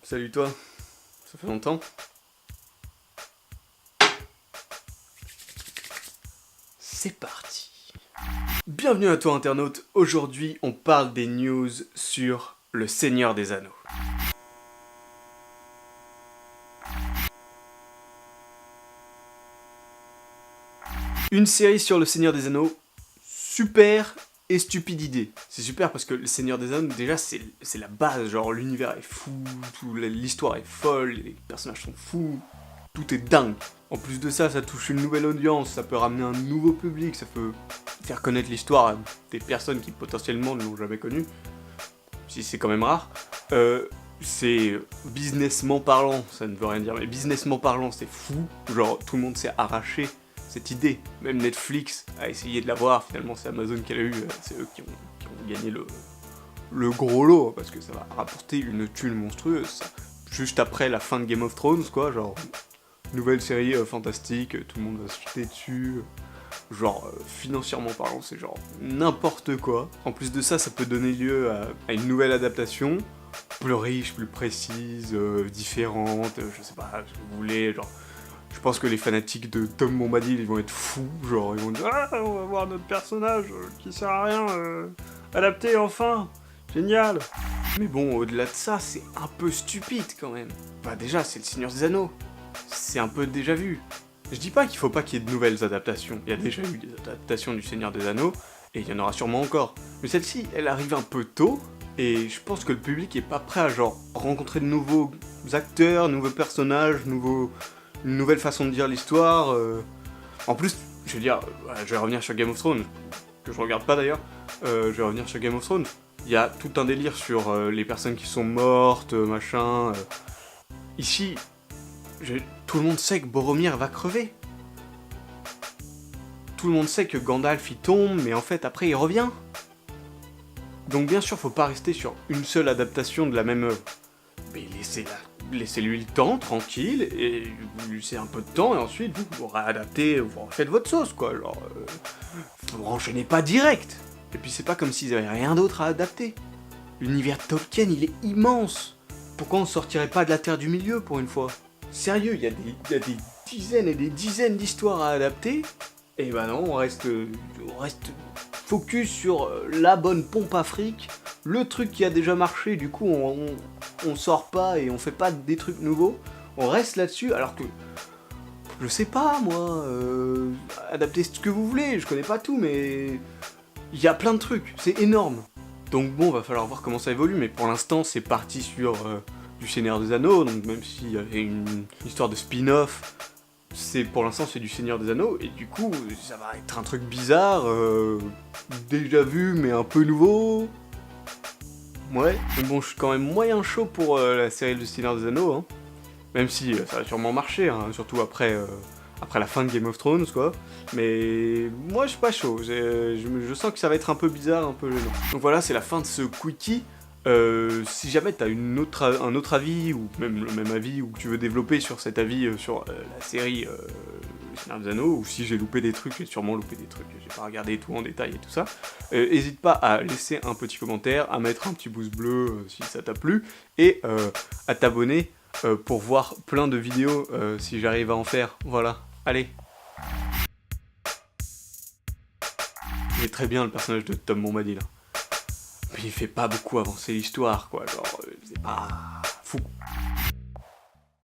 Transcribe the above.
Salut toi, ça fait longtemps. C'est parti. Bienvenue à toi internaute, aujourd'hui on parle des news sur le Seigneur des Anneaux. Une série sur le Seigneur des Anneaux, super et stupide idée. C'est super parce que le Seigneur des Anneaux, déjà c'est la base, genre l'univers est fou, l'histoire est folle, les personnages sont fous, tout est dingue. En plus de ça, ça touche une nouvelle audience, ça peut ramener un nouveau public, ça peut faire connaître l'histoire à des personnes qui potentiellement ne l'ont jamais connue, si c'est quand même rare. C'est businessment parlant, ça ne veut rien dire, mais businessment parlant, c'est fou. Genre, tout le monde s'est arraché cette idée. Même Netflix a essayé de l'avoir, finalement c'est Amazon qui l'a eu, c'est eux qui ont gagné le gros lot, parce que ça va rapporter une thune monstrueuse, ça. Juste après la fin de Game of Thrones, quoi, genre, nouvelle série fantastique, tout le monde va se jeter dessus, genre, financièrement parlant, c'est genre n'importe quoi. En plus de ça, ça peut donner lieu à une nouvelle adaptation, plus riche, plus précise, différente, je sais pas, ce que vous voulez, genre... Je pense que les fanatiques de Tom Bombadil, ils vont être fous, genre, ils vont dire « Ah, on va voir notre personnage qui sert à rien, adapté enfin, génial !» Mais bon, au-delà de ça, c'est un peu stupide quand même. Bah déjà, c'est le Seigneur des Anneaux, c'est un peu déjà vu. Je dis pas qu'il faut pas qu'il y ait de nouvelles adaptations, il y a déjà eu des adaptations du Seigneur des Anneaux, et il y en aura sûrement encore. Mais celle-ci, elle arrive un peu tôt, et je pense que le public est pas prêt à genre rencontrer de nouveaux acteurs, nouveaux personnages, une nouvelle façon de dire l'histoire. En plus, je veux dire, je vais revenir sur Game of Thrones, que je regarde pas d'ailleurs, je vais revenir sur Game of Thrones. Il y a tout un délire sur les personnes qui sont mortes, machin. Ici, tout le monde sait que Boromir va crever. Tout le monde sait que Gandalf il tombe, mais en fait après il revient. Donc bien sûr, faut pas rester sur une seule adaptation de la même œuvre. Mais laissez-lui le temps, tranquille, et vous laissez un peu de temps, et ensuite vous réadaptez, vous refaites votre sauce, quoi, genre... vous enchaînez pas direct. Et puis c'est pas comme s'ils avaient rien d'autre à adapter. L'univers de Tolkien, il est immense. Pourquoi on sortirait pas de la Terre du Milieu, pour une fois? Sérieux, il y a des dizaines et des dizaines d'histoires à adapter, et bah non, on reste focus sur la bonne pompe Afrique, le truc qui a déjà marché, du coup on sort pas et on fait pas des trucs nouveaux, on reste là-dessus, alors que, je sais pas moi, adaptez ce que vous voulez, je connais pas tout, mais il y a plein de trucs, c'est énorme. Donc bon, va falloir voir comment ça évolue, mais pour l'instant c'est parti sur du Seigneur des Anneaux, donc même s'il y avait une histoire de spin-off, pour l'instant c'est du Seigneur des Anneaux, et du coup ça va être un truc bizarre, déjà vu mais un peu nouveau. Ouais, mais bon, je suis quand même moyen chaud pour la série du Seigneur des Anneaux, hein. Même si ça va sûrement marcher, hein, surtout après la fin de Game of Thrones, quoi. Mais moi, je suis pas chaud, je sens que ça va être un peu bizarre, un peu gênant. Donc voilà, c'est la fin de ce quickie. Si jamais t'as un autre avis, ou même le même avis, ou que tu veux développer sur cet avis sur la série Le Seigneur des Anneaux, ou si j'ai loupé des trucs, j'ai sûrement loupé des trucs, j'ai pas regardé tout en détail et tout ça, n'hésite pas à laisser un petit commentaire, à mettre un petit pouce bleu si ça t'a plu, et à t'abonner pour voir plein de vidéos si j'arrive à en faire. Voilà, allez. Il est très bien le personnage de Tom Bombadil, hein. Mais il fait pas beaucoup avancer l'histoire, quoi, genre, c'est pas...